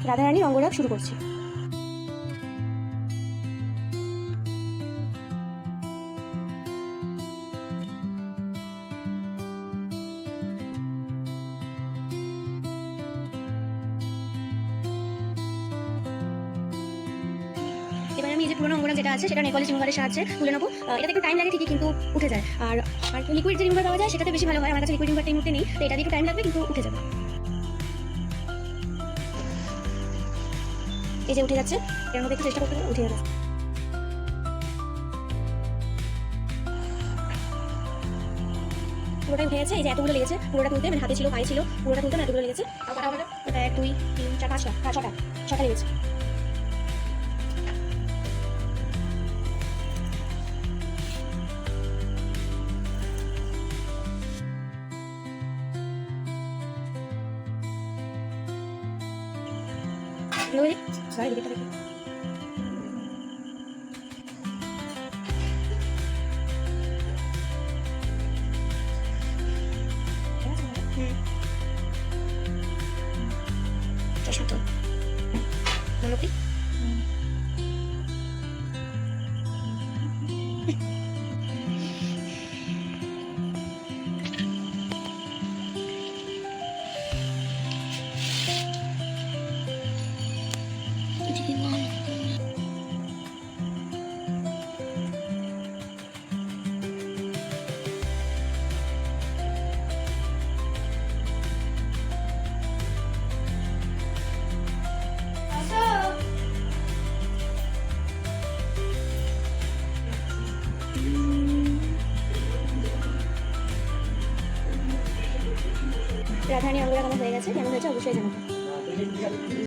রাধারানীর অঙ্গরাগ শুরু করছি। এবার আমি এই যে পুরোনো অঙ্গরাগ যেটা আছে সেটা নেপালি রিমুভারের সাহায্যে তুলে নেবো। এটাতে একটু টাইম লাগে ঠিকই, কিন্তু উঠে যায়। আর লিকুইড যে রিমুভার পাওয়া যায় সেটাতে বেশি ভালো হয়। আমার কাছে লিকুইড রিমুভারটা এই মুহূর্তে নেই, তো এটা দিয়ে একটু টাইম লাগবে, কিন্তু উঠে যাবে। এই যে উঠে যাচ্ছে, এর মধ্যে একটু চেষ্টা করতে হবে, উঠে যাবে। পুরোটাই উঠে গেছে। এই যে এতগুলো লেগেছে, পুরোটা তুলতে, মানে হাতে ছিল, পায়ে ছিল, পুরোটা তুলতে না এতগুলো লেগেছে। ওটা 1 2 3 4 5টা, হ্যাঁ 6টা লেগেছে। সরি দিকটা দেখি। চশমা তো মনোপি রাধারানী অঙ্গরাগ আমার হয়ে গেছে। কেমন হয়েছে অবশ্যই জানাবো।